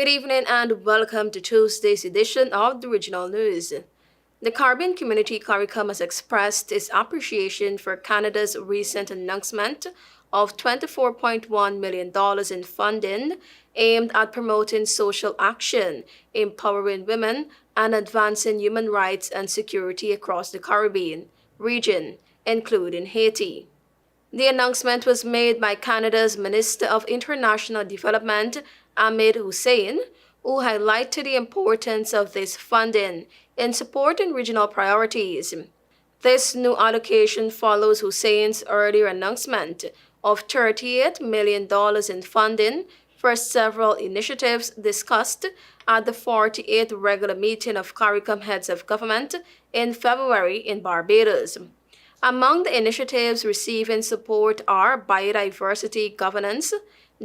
Good evening and welcome to Tuesday's edition of the Regional News. The Caribbean Community CARICOM has expressed its appreciation for Canada's recent announcement of $24.1 million in funding aimed at promoting social action, empowering women, and advancing human rights and security across the Caribbean region, including Haiti. The announcement was made by Canada's Minister of International Development, Ahmed Hussein, who highlighted the importance of this funding in supporting regional priorities. This new allocation follows Hussein's earlier announcement of $38 million in funding for several initiatives discussed at the 48th regular meeting of CARICOM heads of government in February in Barbados. Among the initiatives receiving support are biodiversity governance,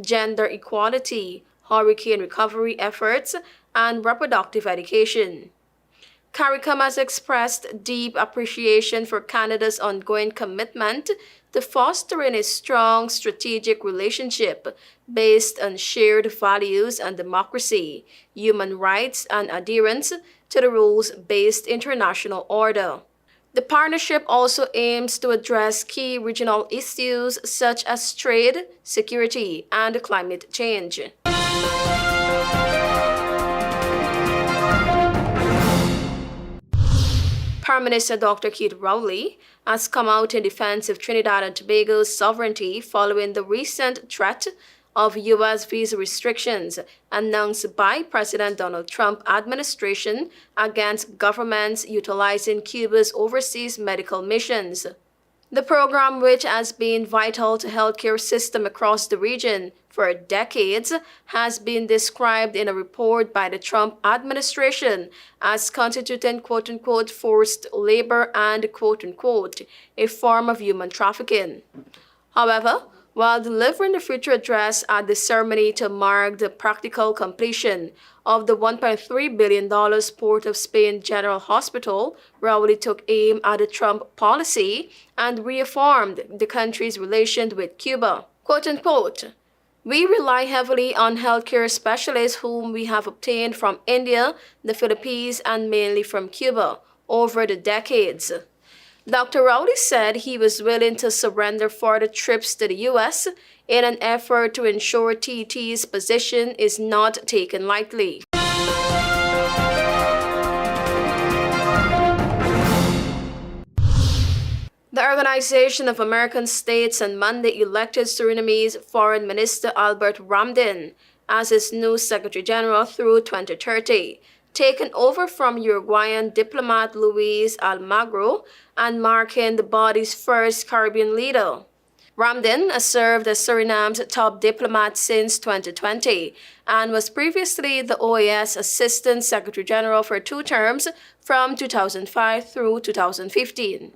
gender equality, hurricane recovery efforts, and reproductive education. CARICOM has expressed deep appreciation for Canada's ongoing commitment to fostering a strong strategic relationship based on shared values and democracy, human rights, and adherence to the rules-based international order. The partnership also aims to address key regional issues such as trade, security, and climate change. Prime Minister Dr. Keith Rowley has come out in defense of Trinidad and Tobago's sovereignty following the recent threat of U.S. visa restrictions announced by President Donald Trump administration against governments utilizing Cuba's overseas medical missions. The program, which has been vital to healthcare system across the region for decades, has been described in a report by the Trump administration as constituting quote-unquote forced labor and quote-unquote a form of human trafficking. However, while delivering the future address at the ceremony to mark the practical completion of the $1.3 billion Port of Spain General Hospital, Rowley took aim at the Trump policy and reaffirmed the country's relations with Cuba. Quote-unquote, "We rely heavily on healthcare specialists whom we have obtained from India, the Philippines, and mainly from Cuba over the decades." Dr. Rowley said he was willing to surrender further trips to the U.S. in an effort to ensure TT's position is not taken lightly. The Organization of American States on Monday elected Surinamese Foreign Minister Albert Ramdin as its new Secretary General through 2030. Taken over from Uruguayan diplomat Luis Almagro and marking the body's first Caribbean leader. Ramdin has served as Suriname's top diplomat since 2020 and was previously the OAS Assistant Secretary General for 2 terms from 2005 through 2015.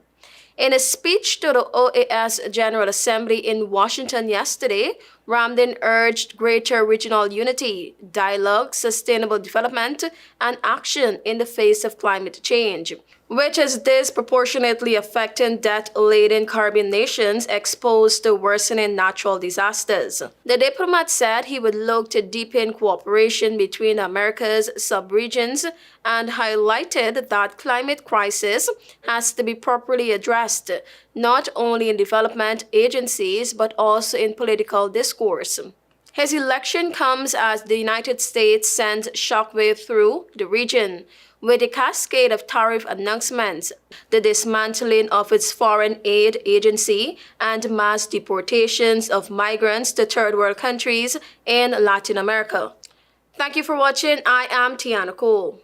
In a speech to the OAS General Assembly in Washington yesterday, Ramdin urged greater regional unity, dialogue, sustainable development, and action in the face of climate change, which is disproportionately affecting debt-laden Caribbean nations exposed to worsening natural disasters. The diplomat said he would look to deepen cooperation between America's subregions and highlighted that climate crisis has to be properly addressed, not only in development agencies but also in political discourse. His election comes as the United States sends shockwave through the region, with a cascade of tariff announcements, the dismantling of its foreign aid agency, and mass deportations of migrants to third world countries in Latin America. Thank you for watching. I am TIANA.